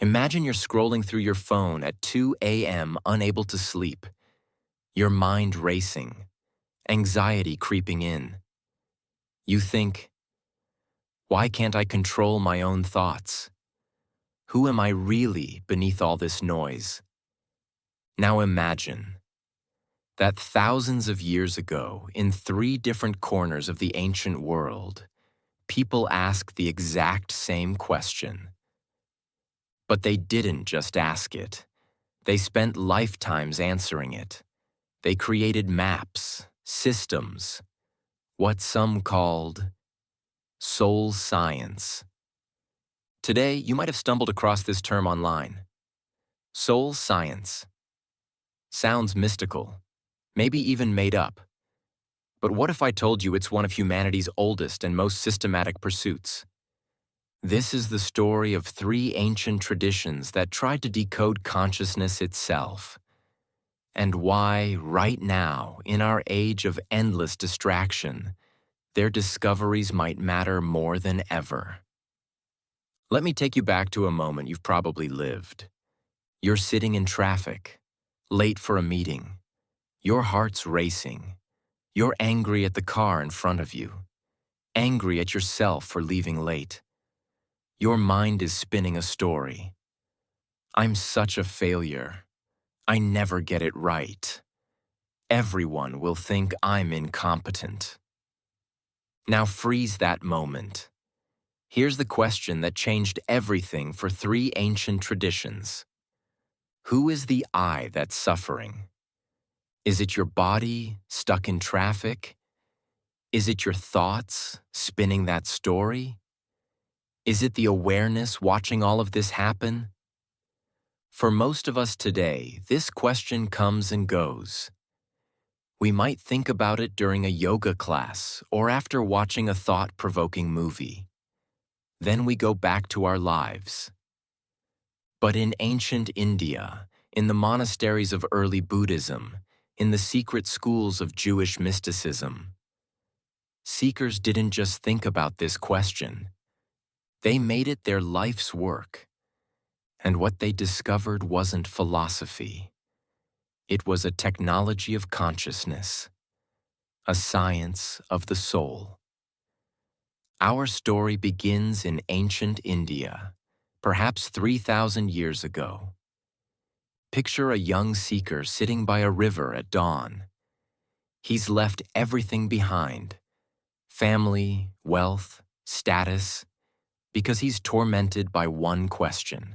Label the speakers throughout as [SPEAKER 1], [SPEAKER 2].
[SPEAKER 1] Imagine you're scrolling through your phone at 2 a.m. unable to sleep, your mind racing, anxiety creeping in. You think, why can't I control my own thoughts? Who am I really beneath all this noise? Now imagine that thousands of years ago, in 3 different corners of the ancient world, people asked the exact same question. But they didn't just ask it. They spent lifetimes answering it. They created maps, systems, what some called soul science. Today, you might have stumbled across this term online. Soul science. Sounds mystical, maybe even made up. But what if I told you it's one of humanity's oldest and most systematic pursuits? This is the story of 3 ancient traditions that tried to decode consciousness itself, and why, right now, in our age of endless distraction, their discoveries might matter more than ever. Let me take you back to a moment you've probably lived. You're sitting in traffic, late for a meeting. Your heart's racing. You're angry at the car in front of you, angry at yourself for leaving late. Your mind is spinning a story. I'm such a failure. I never get it right. Everyone will think I'm incompetent. Now freeze that moment. Here's the question that changed everything for 3 ancient traditions. Who is the I that's suffering? Is it your body stuck in traffic? Is it your thoughts spinning that story? Is it the awareness watching all of this happen? For most of us today, this question comes and goes. We might think about it during a yoga class or after watching a thought-provoking movie. Then we go back to our lives. But in ancient India, in the monasteries of early Buddhism, in the secret schools of Jewish mysticism, seekers didn't just think about this question. They made it their life's work. And what they discovered wasn't philosophy. It was a technology of consciousness, a science of the soul. Our story begins in ancient India, perhaps 3,000 years ago. Picture a young seeker sitting by a river at dawn. He's left everything behind: family, wealth, status, because he's tormented by one question.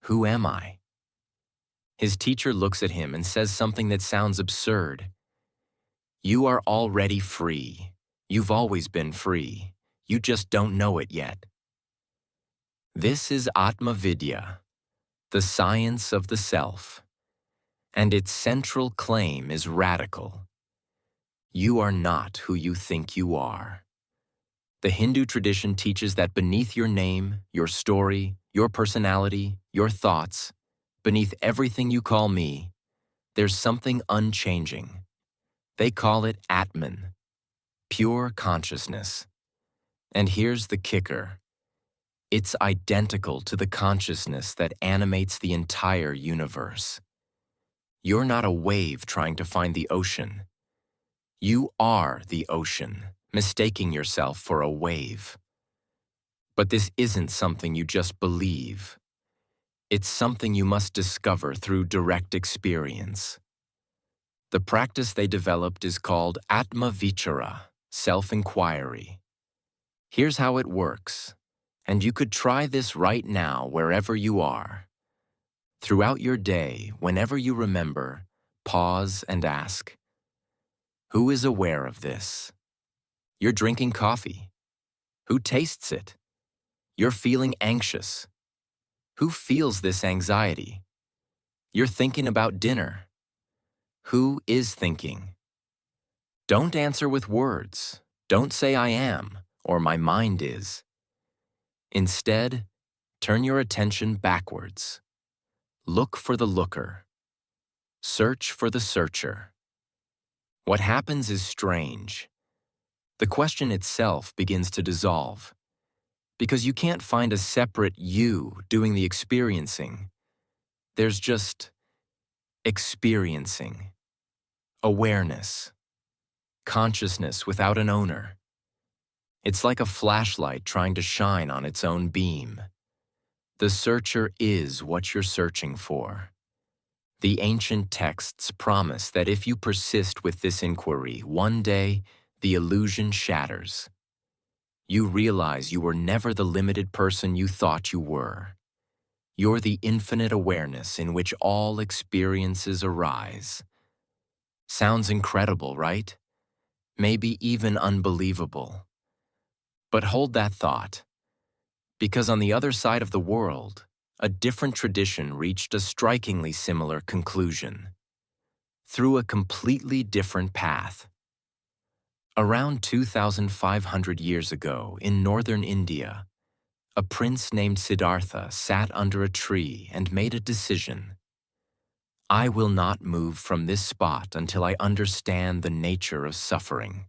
[SPEAKER 1] Who am I? His teacher looks at him and says something that sounds absurd. You are already free. You've always been free. You just don't know it yet. This is Atma Vidya, the science of the self, and its central claim is radical. You are not who you think you are. The Hindu tradition teaches that beneath your name, your story, your personality, your thoughts, beneath everything you call me, there's something unchanging. They call it Atman, pure consciousness. And here's the kicker. It's identical to the consciousness that animates the entire universe. You're not a wave trying to find the ocean. You are the ocean, mistaking yourself for a wave. But this isn't something you just believe. It's something you must discover through direct experience. The practice they developed is called Atma-Vichara, self-inquiry. Here's how it works, and you could try this right now wherever you are. Throughout your day, whenever you remember, pause and ask, who is aware of this? You're drinking coffee. Who tastes it? You're feeling anxious. Who feels this anxiety? You're thinking about dinner. Who is thinking? Don't answer with words. Don't say I am or my mind is. Instead, turn your attention backwards. Look for the looker. Search for the searcher. What happens is strange. The question itself begins to dissolve. because you can't find a separate you doing the experiencing. There's just experiencing, awareness, consciousness without an owner. It's like a flashlight trying to shine on its own beam. The searcher is what you're searching for. The ancient texts promise that if you persist with this inquiry, one day the illusion shatters. You realize you were never the limited person you thought you were. You're the infinite awareness in which all experiences arise. Sounds incredible, right? Maybe even unbelievable. But hold that thought, because on the other side of the world, a different tradition reached a strikingly similar conclusion, through a completely different path. Around 2,500 years ago, in northern India, a prince named Siddhartha sat under a tree and made a decision. I will not move from this spot until I understand the nature of suffering.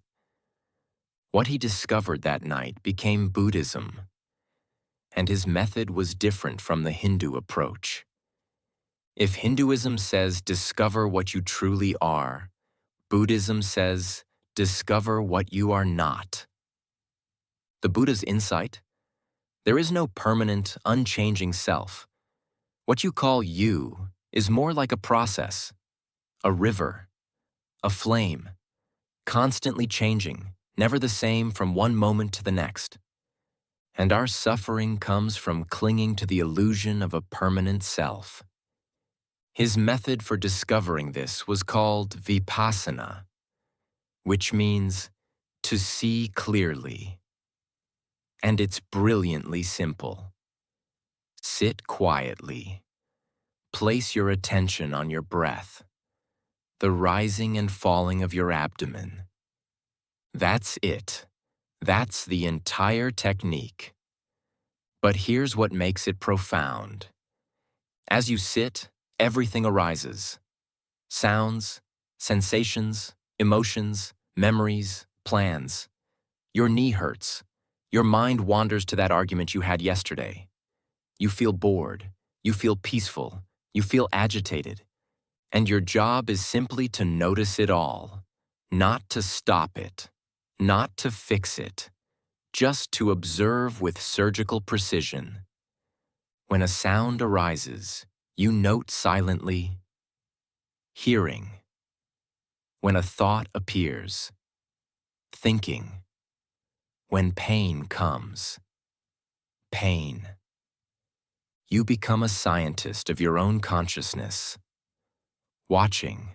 [SPEAKER 1] What he discovered that night became Buddhism, and his method was different from the Hindu approach. If Hinduism says discover what you truly are, Buddhism says discover what you are not. The Buddha's insight? There is no permanent, unchanging self. What you call you is more like a process, a river, a flame, constantly changing, never the same from one moment to the next. And our suffering comes from clinging to the illusion of a permanent self. His method for discovering this was called Vipassana, which means to see clearly. And it's brilliantly simple. Sit quietly. Place your attention on your breath, the rising and falling of your abdomen. That's it. That's the entire technique. But here's what makes it profound. As you sit, everything arises. Sounds, sensations, emotions, memories, plans. Your knee hurts. Your mind wanders to that argument you had yesterday. You feel bored. You feel peaceful. You feel agitated. And your job is simply to notice it all, not to stop it, not to fix it, just to observe with surgical precision. When a sound arises, you note silently, hearing. When a thought appears, thinking. When pain comes, pain. You become a scientist of your own consciousness, watching,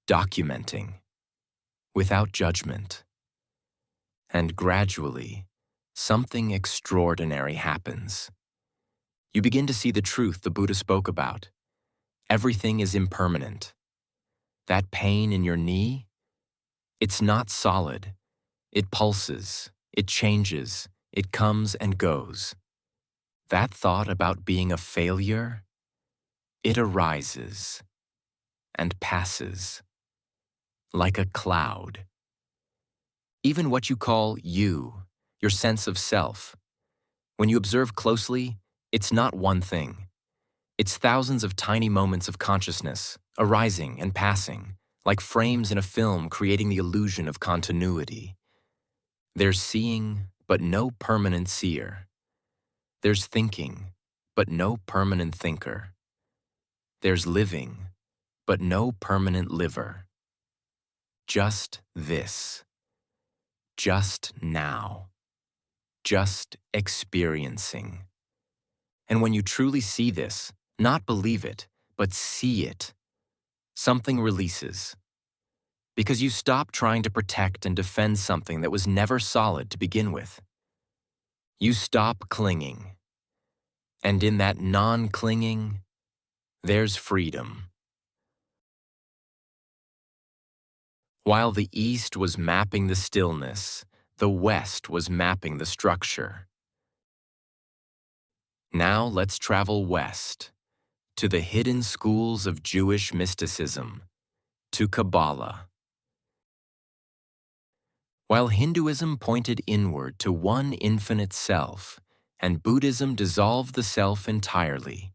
[SPEAKER 1] documenting, without judgment. And gradually, something extraordinary happens. You begin to see the truth the Buddha spoke about. Everything is impermanent. That pain in your knee, it's not solid. It pulses, it changes, it comes and goes. That thought about being a failure, it arises and passes like a cloud. Even what you call you, your sense of self, when you observe closely, it's not one thing. It's thousands of tiny moments of consciousness, arising and passing, like frames in a film creating the illusion of continuity. There's seeing, but no permanent seer. There's thinking, but no permanent thinker. There's living, but no permanent liver. Just this. Just now. Just experiencing. And when you truly see this, not believe it, but see it, something releases. Because you stop trying to protect and defend something that was never solid to begin with. You stop clinging. And in that non-clinging, there's freedom. While the East was mapping the stillness, the West was mapping the structure. Now let's travel west, to the hidden schools of Jewish mysticism, to Kabbalah. While Hinduism pointed inward to one infinite self, and Buddhism dissolved the self entirely,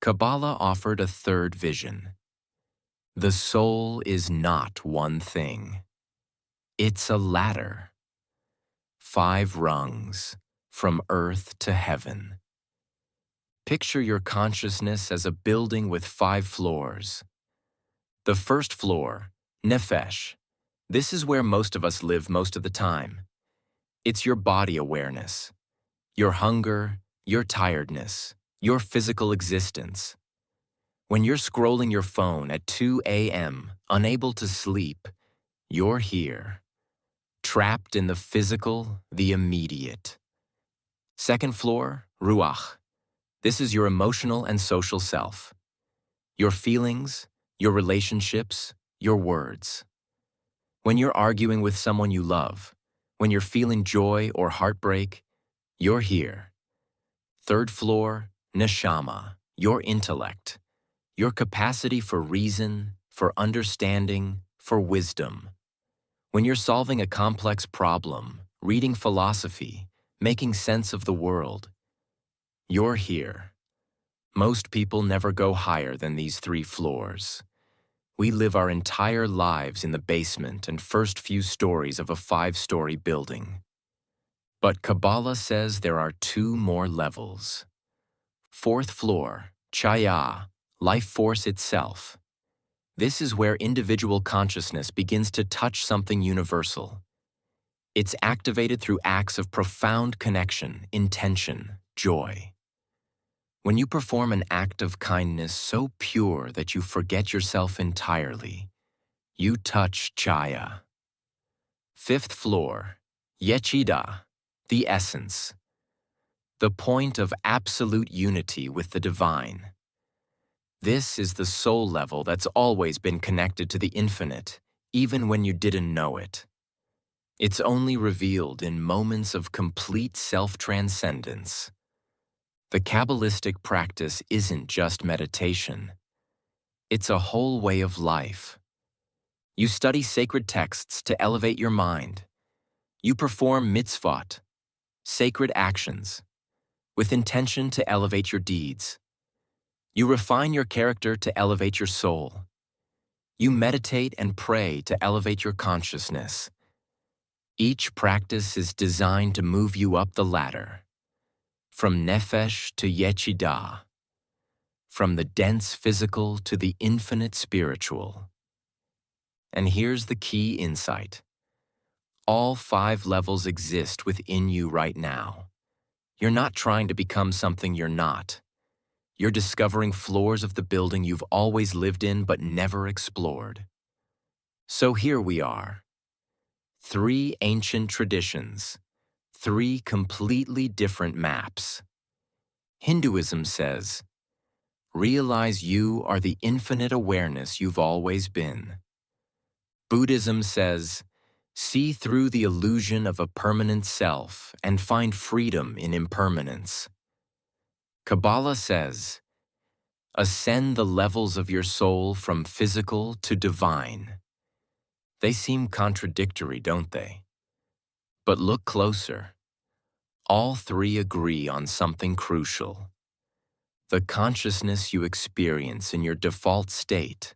[SPEAKER 1] Kabbalah offered a third vision. The soul is not one thing. It's a ladder. 5 rungs, from earth to heaven. Picture your consciousness as a building with 5 floors. The first floor, nefesh. This is where most of us live most of the time. It's your body awareness, your hunger, your tiredness, your physical existence. When you're scrolling your phone at 2 a.m., unable to sleep, you're here, trapped in the physical, the immediate. Second floor, ruach. This is your emotional and social self. Your feelings, your relationships, your words. When you're arguing with someone you love, when you're feeling joy or heartbreak, you're here. Third floor, neshama, your intellect, your capacity for reason, for understanding, for wisdom. When you're solving a complex problem, reading philosophy, making sense of the world, you're here. Most people never go higher than these 3 floors. We live our entire lives in the basement and first few stories of a 5-story building. But Kabbalah says there are 2 more levels. 4th floor, chaya, life force itself. This is where individual consciousness begins to touch something universal. It's activated through acts of profound connection, intention, joy. When you perform an act of kindness so pure that you forget yourself entirely, you touch chaya. 5th floor, yechida, the essence. The point of absolute unity with the divine. This is the soul level that's always been connected to the infinite, even when you didn't know it. It's only revealed in moments of complete self-transcendence. The Kabbalistic practice isn't just meditation. It's a whole way of life. You study sacred texts to elevate your mind. You perform mitzvot, sacred actions, with intention to elevate your deeds. You refine your character to elevate your soul. You meditate and pray to elevate your consciousness. Each practice is designed to move you up the ladder, from nefesh to yechida, from the dense physical to the infinite spiritual. And here's the key insight. All 5 levels exist within you right now. You're not trying to become something you're not. You're discovering floors of the building you've always lived in but never explored. So here we are. 3 ancient traditions, 3 completely different maps. Hinduism says, realize you are the infinite awareness you've always been. Buddhism says, see through the illusion of a permanent self and find freedom in impermanence. Kabbalah says, ascend the levels of your soul from physical to divine. They seem contradictory, don't they? But look closer. All 3 agree on something crucial. The consciousness you experience in your default state,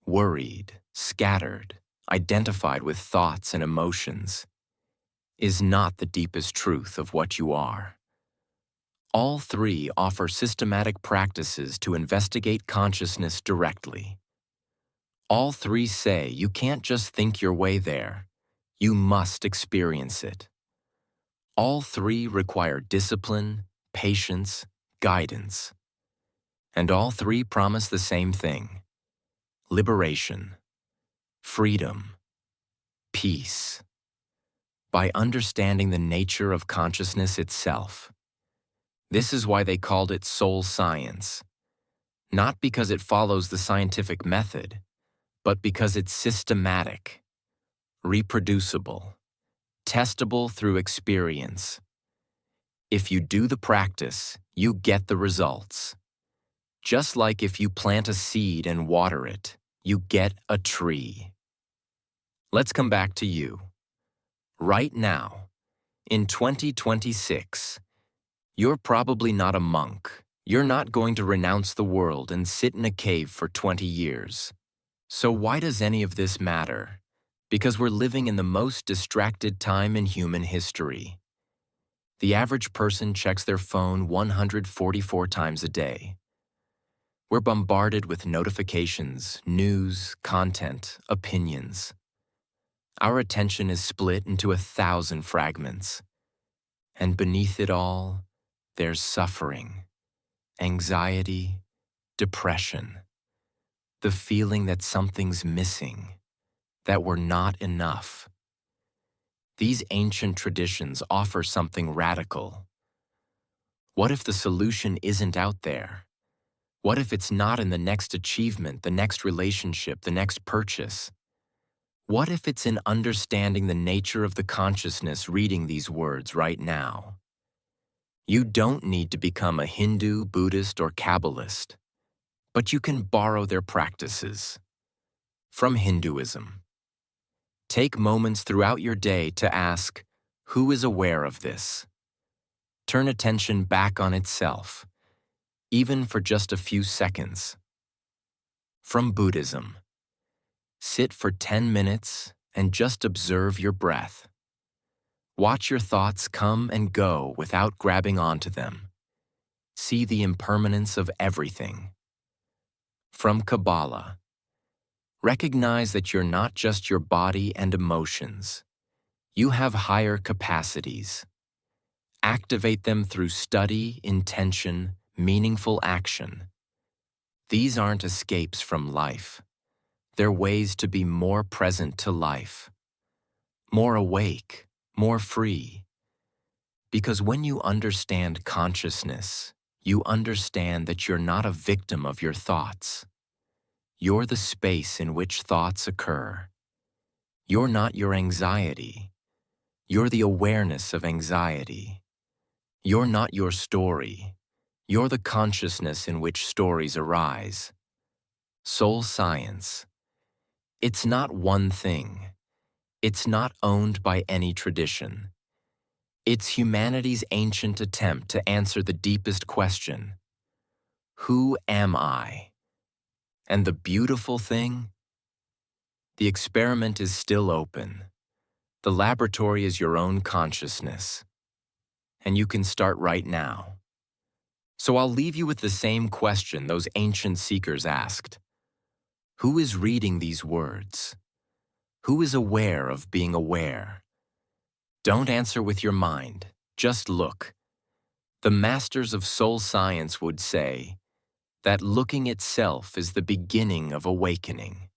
[SPEAKER 1] worried, scattered, identified with thoughts and emotions, is not the deepest truth of what you are. All 3 offer systematic practices to investigate consciousness directly. All 3 say you can't just think your way there, you must experience it. All 3 require discipline, patience, guidance. And all 3 promise the same thing: liberation, freedom, peace. By understanding the nature of consciousness itself. This is why they called it soul science. Not because it follows the scientific method, but because it's systematic, reproducible, testable through experience. If you do the practice, you get the results. Just like if you plant a seed and water it, you get a tree. Let's come back to you. Right now, in 2026, You're probably not a monk. You're not going to renounce the world and sit in a cave for 20 years. So why does any of this matter? Because we're living in the most distracted time in human history. The average person checks their phone 144 times a day. We're bombarded with notifications, news, content, opinions. Our attention is split into 1,000 fragments. And beneath it all, there's suffering, anxiety, depression, the feeling that something's missing, that we're not enough. These ancient traditions offer something radical. What if the solution isn't out there? What if it's not in the next achievement, the next relationship, the next purchase? What if it's in understanding the nature of the consciousness reading these words right now? You don't need to become a Hindu, Buddhist, or Kabbalist, but you can borrow their practices. From Hinduism. Take moments throughout your day to ask, who is aware of this? Turn attention back on itself, even for just a few seconds. From Buddhism. Sit for 10 minutes and just observe your breath. Watch your thoughts come and go without grabbing onto them. See the impermanence of everything. From Kabbalah. Recognize that you're not just your body and emotions. You have higher capacities. Activate them through study, intention, meaningful action. These aren't escapes from life. They're ways to be more present to life, more awake, more free. Because when you understand consciousness, you understand that you're not a victim of your thoughts. You're the space in which thoughts occur. You're not your anxiety. You're the awareness of anxiety. You're not your story. You're the consciousness in which stories arise. Soul science. It's not one thing. It's not owned by any tradition. It's humanity's ancient attempt to answer the deepest question: who am I? And the beautiful thing? The experiment is still open. The laboratory is your own consciousness. And you can start right now. So I'll leave you with the same question those ancient seekers asked. Who is reading these words? Who is aware of being aware? Don't answer with your mind, just look. The masters of soul science would say that looking itself is the beginning of awakening.